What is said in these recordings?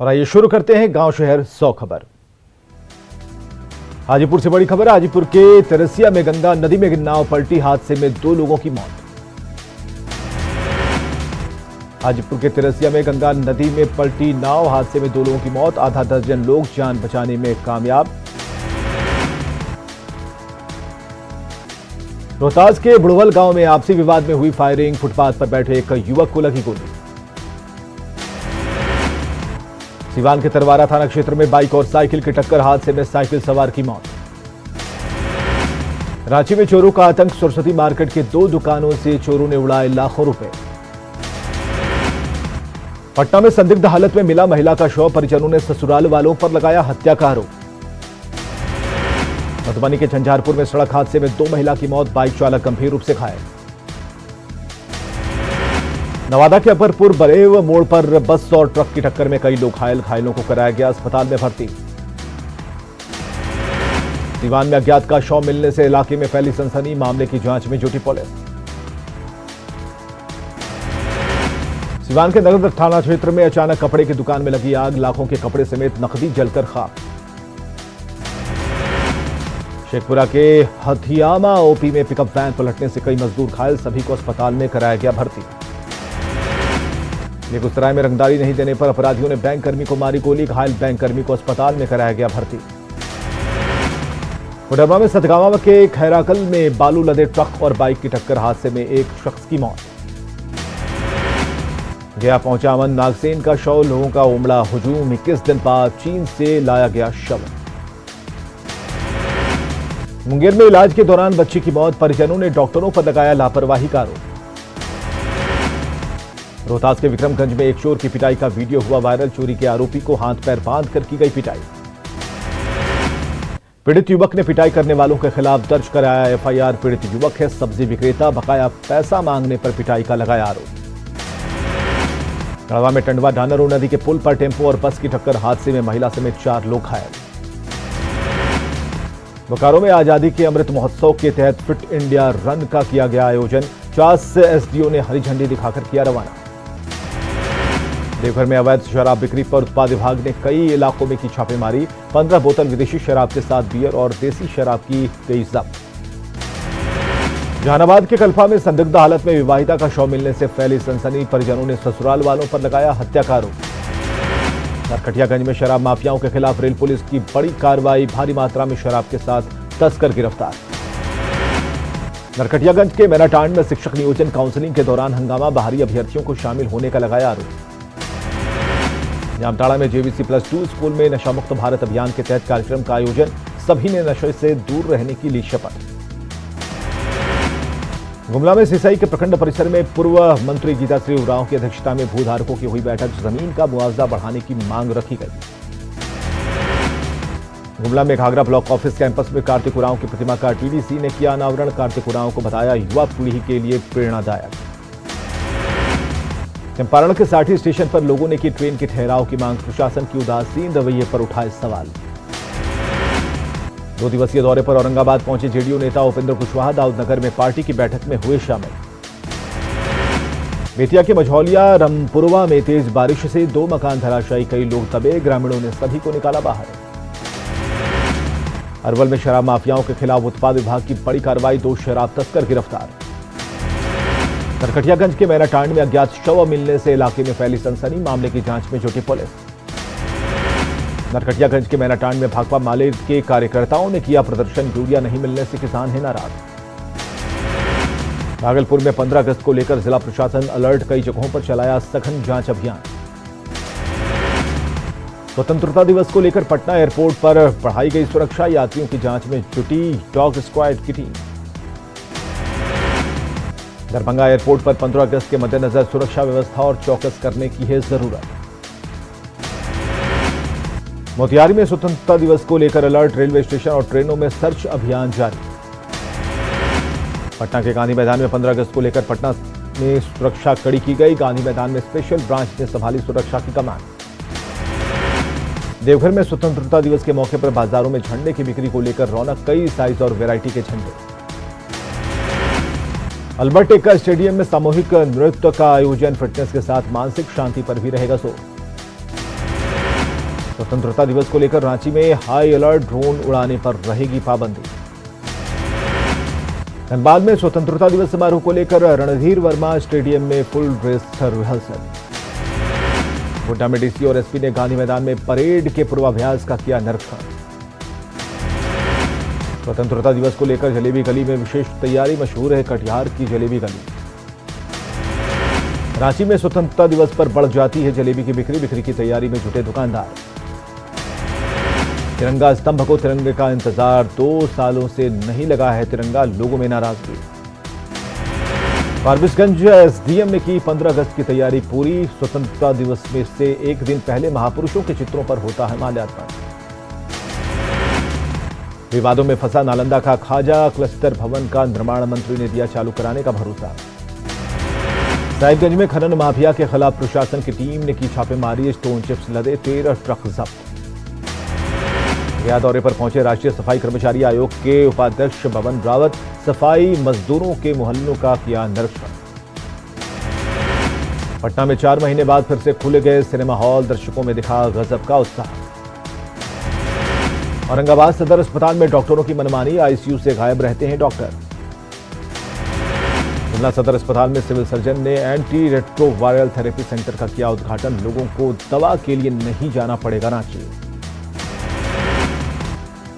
और आइए शुरू करते हैं गांव शहर 100 खबर। हाजीपुर से बड़ी खबर। हाजीपुर के तिरसिया में गंगा नदी में नाव पलटी, हादसे में 2 लोगों की मौत। हाजीपुर के तिरसिया में गंगा नदी में पलटी नाव, हादसे में 2 लोगों की मौत, आधा दर्जन लोग जान बचाने में कामयाब। रोहतास के बुढ़वल गांव में आपसी विवाद में हुई फायरिंग, फुटपाथ पर बैठे एक युवक को लगी गोली। सिवान के तरवारा थाना क्षेत्र में बाइक और साइकिल की टक्कर, हादसे में साइकिल सवार की मौत। रांची में चोरों का आतंक, सरस्वती मार्केट के 2 दुकानों से चोरों ने उड़ाए लाखों रुपए। पटना में संदिग्ध हालत में मिला महिला का शव, परिजनों ने ससुराल वालों पर लगाया हत्या का आरोप। मधुबनी के झंझारपुर में सड़क हादसे में 2 महिला की मौत, बाइक चालक गंभीर रूप से घायल। नवादा के अकबरपुर बरेव मोड़ पर बस और ट्रक की टक्कर में कई लोग घायल, घायलों को कराया गया अस्पताल में भर्ती। सीवान में अज्ञात का शव मिलने से इलाके में फैली सनसनी, मामले की जांच में जुटी पुलिस। सीवान के नगर थाना क्षेत्र में अचानक कपड़े की दुकान में लगी आग, लाखों के कपड़े समेत नकदी जलकर खाक। शेखपुरा के हथियामा ओपी में पिकअप वैन पलटने से कई मजदूर घायल, सभी को अस्पताल में कराया गया भर्ती। बेगूसराय में रंगदारी नहीं देने पर अपराधियों ने बैंक कर्मी को मारी गोली, घायल बैंक कर्मी को अस्पताल में कराया गया भर्ती। कोडरमा में सतगावा के खैराकल में बालू लदे ट्रक और बाइक की टक्कर, हादसे में एक शख्स की मौत। गया पहुंचा अमन नागसेन का शव, लोगों का उमड़ा हुजूम, 21 दिन बाद चीन से लाया गया शव। मुंगेर में इलाज के दौरान बच्ची की मौत, परिजनों ने डॉक्टरों पर लगाया लापरवाही का आरोप। रोहतास के विक्रमगंज में एक चोर की पिटाई का वीडियो हुआ वायरल, चोरी के आरोपी को हाथ पैर बांधकर की गई पिटाई। पीड़ित युवक ने पिटाई करने वालों के खिलाफ दर्ज कराया एफआईआर। पीड़ित युवक है सब्जी विक्रेता, बकाया पैसा मांगने पर पिटाई का लगाया आरोप। गढ़वा में टंडवा डानरो नदी के पुल पर टेम्पो और बस की टक्कर, हादसे में महिला समेत 4 लोग घायल। बोकारो में आजादी के अमृत महोत्सव के तहत फिट इंडिया रन का किया गया आयोजन, 50 एसडीओ ने हरी झंडी दिखाकर किया रवाना। देवघर में अवैध शराब बिक्री पर उत्पाद विभाग ने कई इलाकों में की छापेमारी, 15 बोतल विदेशी शराब के साथ बियर और देसी शराब की गई जब्त। जहानाबाद के कल्पा में संदिग्ध हालत में विवाहिता का शव मिलने से फैली सनसनी, परिजनों ने ससुराल वालों पर लगाया हत्या का आरोप। नरकटियागंज में शराब माफियाओं के खिलाफ रेल पुलिस की बड़ी कार्रवाई, भारी मात्रा में शराब के साथ तस्कर गिरफ्तार। नरकटियागंज के मैराटांड में शिक्षक नियोजन काउंसलिंग के दौरान हंगामा, बाहरी अभ्यर्थियों को शामिल होने का लगाया आरोप। जामताड़ा में जेवीसी +2 स्कूल में नशामुक्त भारत अभियान के तहत कार्यक्रम का आयोजन, सभी ने नशे से दूर रहने की ली शपथ। गुमला में सिसाई के प्रखंड परिसर में पूर्व मंत्री गीताश्री उरांव की अध्यक्षता में भूधारकों की हुई बैठक, जमीन का मुआवजा बढ़ाने की मांग रखी गई। गुमला में घाघरा ब्लॉक ऑफिस कैंपस में कार्तिक उरांव की प्रतिमा का टीडीसी ने किया अनावरण, कार्तिक उरांव को बताया युवा पीढ़ी के लिए प्रेरणादायक। चंपारण के साठी स्टेशन पर लोगों ने की ट्रेन के ठहराव की मांग, प्रशासन की उदासीन रवैये पर उठाए सवाल। 2 दिवसीय दौरे पर औरंगाबाद पहुंचे जेडीयू नेता उपेंद्र कुशवाहा, दाऊदनगर में पार्टी की बैठक में हुए शामिल। बेतिया के मझौलिया रमपुरवा में तेज बारिश से 2 मकान धराशायी, कई लोग दबे, ग्रामीणों ने सभी को निकाला बाहर। अरवल में शराब माफियाओं के खिलाफ उत्पाद विभाग की बड़ी कार्रवाई, 2 शराब तस्कर गिरफ्तार। नरकटियागंज के मैराटांड में अज्ञात शव मिलने से इलाके में फैली सनसनी, मामले की जांच में जुटी पुलिस। नरकटियागंज के मैराटांड में भाकपा माले के कार्यकर्ताओं ने किया प्रदर्शन, यूरिया नहीं मिलने से किसान है नाराज। भागलपुर में 15 अगस्त को लेकर जिला प्रशासन अलर्ट, कई जगहों पर चलाया सघन जांच अभियान। स्वतंत्रता दिवस को लेकर पटना एयरपोर्ट पर बढ़ाई गई सुरक्षा, यात्रियों की जांच में जुटी डॉग स्क्वाड की टीम। दरभंगा एयरपोर्ट पर 15 अगस्त के मद्देनजर सुरक्षा व्यवस्था और चौकस करने की है जरूरत। मोतिहारी में स्वतंत्रता दिवस को लेकर अलर्ट, रेलवे स्टेशन और ट्रेनों में सर्च अभियान जारी। पटना के गांधी मैदान में 15 अगस्त को लेकर पटना में सुरक्षा कड़ी की गई, गांधी मैदान में स्पेशल ब्रांच ने संभाली सुरक्षा की कमान। देवघर में स्वतंत्रता दिवस के मौके पर बाजारों में झंडे की बिक्री को लेकर रौनक, कई साइज और वैरायटी के झंडे। अल्बर्ट एक्का स्टेडियम में सामूहिक नृत्य का आयोजन, फिटनेस के साथ मानसिक शांति पर भी रहेगा जोर। स्वतंत्रता दिवस को लेकर रांची में हाई अलर्ट, ड्रोन उड़ाने पर रहेगी पाबंदी। धनबाद में स्वतंत्रता दिवस समारोह को लेकर रणधीर वर्मा स्टेडियम में फुल ड्रेस रिहर्सल। गोड्डा में डीसी और एसपी ने गांधी मैदान में परेड के पूर्वाभ्यास का किया निरीक्षण। स्वतंत्रता दिवस को लेकर जलेबी गली में विशेष तैयारी, मशहूर है कटिहार की जलेबी गली। रांची में स्वतंत्रता दिवस पर बढ़ जाती है जलेबी की बिक्री की तैयारी में जुटे दुकानदार। तिरंगा स्तंभ को तिरंगे का इंतजार, 2 सालों से नहीं लगा है तिरंगा, लोगों में नाराजगी। फारबिसगंज एसडीएम ने की 15 अगस्त की तैयारी पूरी। स्वतंत्रता दिवस में से एक दिन पहले महापुरुषों के चित्रों पर होता है माल्यार्पण। विवादों में फंसा नालंदा का खाजा क्लस्टर भवन का निर्माण मंत्री ने दिया चालू कराने का भरोसा। साहिबगंज में खनन माफिया के खिलाफ प्रशासन की टीम ने की छापेमारी, स्टोन चिप्स लदे 13 ट्रक जब्त। गया दौरे पर पहुंचे राष्ट्रीय सफाई कर्मचारी आयोग के उपाध्यक्ष बबन रावत, सफाई मजदूरों के मोहल्लों का किया निरीक्षण। पटना में 4 महीने बाद फिर से खुले गए सिनेमा हॉल, दर्शकों में दिखा गजब का उत्साह। औरंगाबाद सदर अस्पताल में डॉक्टरों की मनमानी, आईसीयू से गायब रहते हैं डॉक्टर। शिमला सदर अस्पताल में सिविल सर्जन ने एंटी रेट्रोवायरल थेरेपी सेंटर का किया उद्घाटन, लोगों को दवा के लिए नहीं जाना पड़ेगा रांची।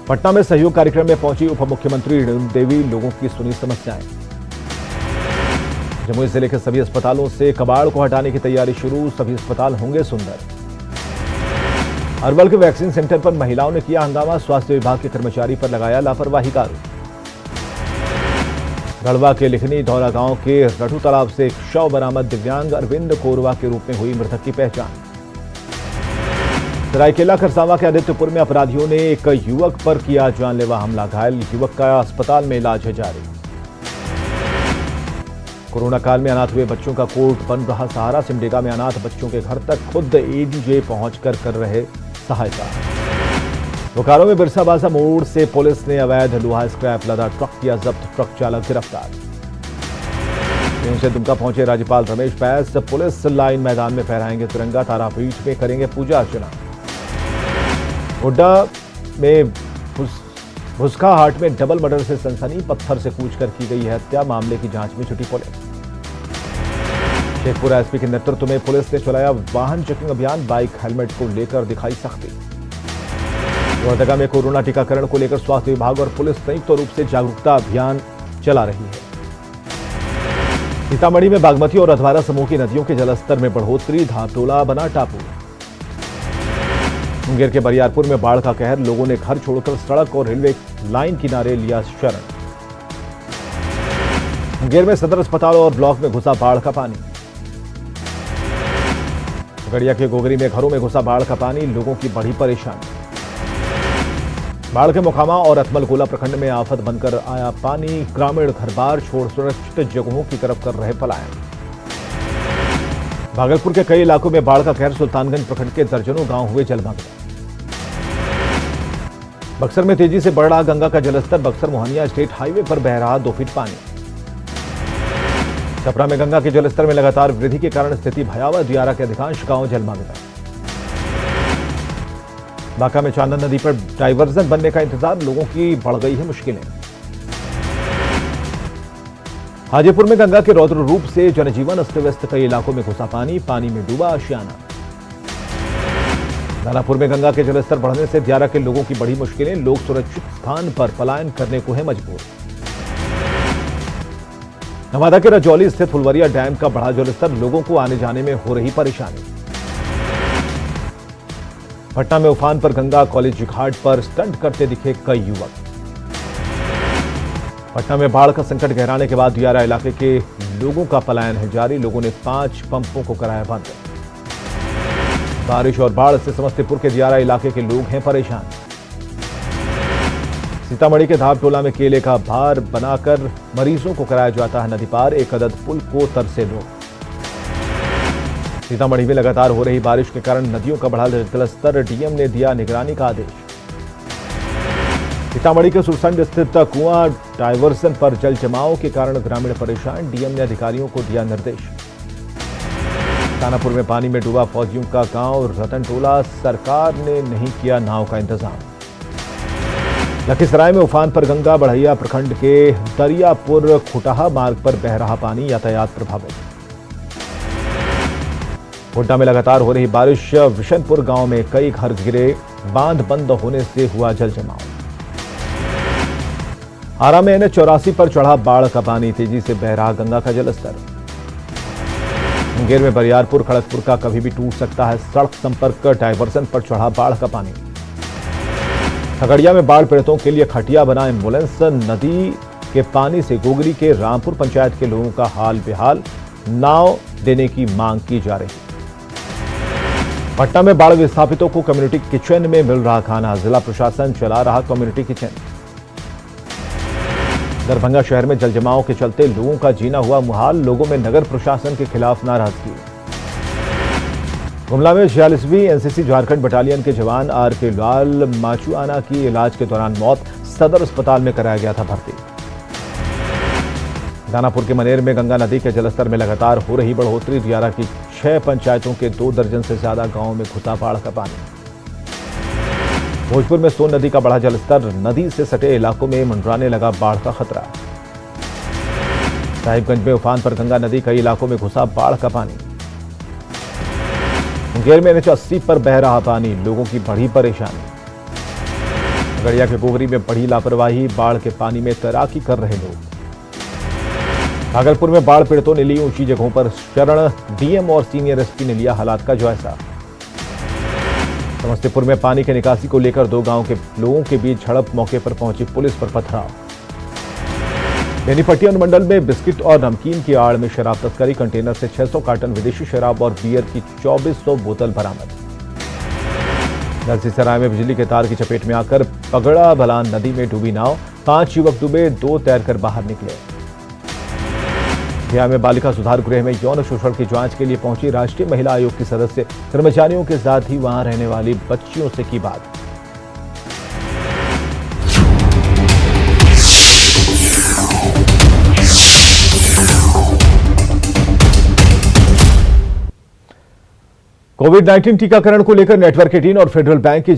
पटना में सहयोग कार्यक्रम में पहुंची उप मुख्यमंत्री रेणु देवी, लोगों की सुनी समस्याएं। जमुई जिले के सभी अस्पतालों से कबाड़ को हटाने की तैयारी शुरू, सभी अस्पताल होंगे सुंदर। अरवल के वैक्सीन सेंटर पर महिलाओं ने किया हंगामा, स्वास्थ्य विभाग के कर्मचारी पर लगाया लापरवाही का आरोप। गढ़वा के लिखनी धौरा गांव के रठू तालाब से एक शव बरामद, दिव्यांग अरविंद कोरवा के रूप में हुई मृतक की पहचान। सरायकेला खरसावां के आदित्यपुर में अपराधियों ने एक युवक पर किया जानलेवा हमला, घायल युवक का अस्पताल में इलाज है जारी। कोरोना काल में अनाथ हुए बच्चों का कोर्ट बन रहा सहारा, सिमडेगा में अनाथ बच्चों के घर तक खुद एडीजे पहुंचकर कर रहे सहायता। बोकारो में बिरसाबाजा मोड़ से पुलिस ने अवैध लोहा स्क्रैप लदा ट्रक किया जब्त, ट्रक चालक गिरफ्तार। से दुमका पहुंचे राज्यपाल रमेश बैस, पुलिस लाइन मैदान में फहराएंगे तिरंगा, तारापीठ में करेंगे पूजा अर्चना। गोड्डा में भुसकाहाट में डबल मर्डर से सनसनी, पत्थर से कूचकर की गई है हत्या, मामले की जांच में जुटी पुलिस। शेखपुरा एसपी के नेतृत्व में पुलिस ने चलाया वाहन चेकिंग अभियान, बाइक हेलमेट को लेकर दिखाई सख्ती। लोहरदगा में कोरोना टीकाकरण को लेकर स्वास्थ्य विभाग और पुलिस संयुक्त रूप से जागरूकता अभियान चला रही है। सीतामढ़ी में बागमती और अधवारा समूह की नदियों के जलस्तर में बढ़ोतरी, धापटोला बना टापू। मुंगेर के बरियारपुर में बाढ़ का कहर, लोगों ने घर छोड़कर सड़क और रेलवे लाइन किनारे लिया शरण। मुंगेर में सदर अस्पताल और ब्लॉक में घुसा बाढ़ का पानी। खगड़िया के गोगरी में घरों में घुसा बाढ़ का पानी, लोगों की बढ़ी परेशानी। बाढ़ के मोकामा और अतमलगोला प्रखंड में आफत बनकर आया पानी, ग्रामीण घर बार छोड़ सुरक्षित जगहों की तरफ कर रहे पलायन। भागलपुर के कई इलाकों में बाढ़ का कहर, सुल्तानगंज प्रखंड के दर्जनों गांव हुए जलमग्न। बक्सर में तेजी से बढ़ रहा गंगा का जलस्तर, बक्सर मोहनिया स्टेट हाईवे पर बह रहा 2 फीट पानी। छपरा में गंगा के जलस्तर में लगातार वृद्धि के कारण स्थिति भयावह, दियारा के अधिकांश गांव जलमग्न। बांका में चांदन नदी पर डायवर्जन बनने का इंतजार, लोगों की बढ़ गई है मुश्किलें। हाजीपुर में गंगा के रौद्र रूप से जनजीवन अस्त व्यस्त, कई इलाकों में घुसा पानी, पानी में डूबा आशियाना। दानापुर में गंगा के जलस्तर बढ़ने से दियारा के लोगों की बड़ी मुश्किलें, लोग सुरक्षित स्थान पर पलायन करने को है मजबूर। नवादा के रजौली स्थित फुलवरिया डैम का बढ़ा जलस्तर, लोगों को आने जाने में हो रही परेशानी। पटना में उफान पर गंगा कॉलेज घाट पर स्टंट करते दिखे कई युवक। पटना में बाढ़ का संकट गहराने के बाद दियारा इलाके के लोगों का पलायन है जारी, लोगों ने 5 पंपों को कराया बंद। बारिश और बाढ़ से समस्तीपुर के दियारा इलाके के लोग हैं परेशान। सीतामढ़ी के धापटोला में केले का भार बनाकर मरीजों को कराया जाता है नदी पार, एक अदद पुल को तरसे लोग। सीतामढ़ी में लगातार हो रही बारिश के कारण नदियों का बढ़ा जलस्तर, डीएम ने दिया निगरानी का आदेश। सीतामढ़ी के सुरसंड स्थित कुआं डायवर्सन पर जल जमाव के कारण ग्रामीण परेशान, डीएम ने अधिकारियों को दिया निर्देश। दानापुर में पानी में डूबा फौजियों का गांव रतन टोला, सरकार ने नहीं किया नाव का इंतजाम। लखीसराय में उफान पर गंगा, बढ़ैया प्रखंड के दरियापुर खुटाहा मार्ग पर बह रहा पानी, यातायात प्रभावित। गोड्डा में लगातार हो रही बारिश, विशनपुर गांव में कई घर गिरे, बांध बंद होने से हुआ जल जमाव। आरा में NH 84 पर चढ़ा बाढ़ का पानी, तेजी से बह रहा गंगा का जलस्तर। मुंगेर में बरियारपुर खड़गपुर का कभी भी टूट सकता है सड़क संपर्क, डायवर्सन पर चढ़ा बाढ़ का पानी। खगड़िया में बाढ़ पीड़ितों के लिए खटिया बना एम्बुलेंस, नदी के पानी से गोगरी के रामपुर पंचायत के लोगों का हाल बेहाल, नाव देने की मांग की जा रही। पटना में बाढ़ विस्थापितों को कम्युनिटी किचन में मिल रहा खाना, जिला प्रशासन चला रहा कम्युनिटी किचन। दरभंगा शहर में जलजमाव के चलते लोगों का जीना हुआ मुहाल, लोगों में नगर प्रशासन के खिलाफ नाराजगी। गुमला में 46वीं NCC झारखंड बटालियन के जवान RK लाल माचुआना की इलाज के दौरान मौत, सदर अस्पताल में कराया गया था भर्ती। दानापुर के मनेर में गंगा नदी के जलस्तर में लगातार हो रही बढ़ोतरी, दियारा की 6 पंचायतों के 2 दर्जन से ज्यादा गांवों में घुसा बाढ़ का पानी। भोजपुर में सोन नदी का बढ़ा जलस्तर, नदी से सटे इलाकों में मंडराने लगा बाढ़ का खतरा। साहिबगंज में उफान पर गंगा नदी, कई इलाकों में घुसा बाढ़ का पानी। मुंगेर में NH 80 पर बह रहा पानी, लोगों की बढ़ी परेशानी। खगड़िया के गोगरी में बढ़ी लापरवाही, बाढ़ के पानी में तैराकी कर रहे लोग। भागलपुर में बाढ़ पीड़ितों ने ली ऊंची जगहों पर शरण, DM और सीनियर SP ने लिया हालात का जायजा। समस्तीपुर में पानी की निकासी को लेकर 2 गांवों के लोगों के बीच झड़प, मौके पर पहुंची पुलिस पर पथराव। बेनीपट्टी अनुमंडल में बिस्किट और नमकीन की आड़ में शराब तस्करी, कंटेनर से 600 कार्टन विदेशी शराब और बियर की 2400 बोतल बरामद। लखीसराय में बिजली के तार की चपेट में आकर पगड़ा बलान नदी में डूबी नाव, 5 युवक डूबे, 2 तैरकर बाहर निकले। गया में बालिका सुधार गृह में यौन शोषण की जांच के लिए पहुंची राष्ट्रीय महिला आयोग की सदस्य, कर्मचारियों के साथ ही वहां रहने वाली बच्चियों से की बात। कोविड-19 टीकाकरण को लेकर नेटवर्क 18 और फेडरल बैंक की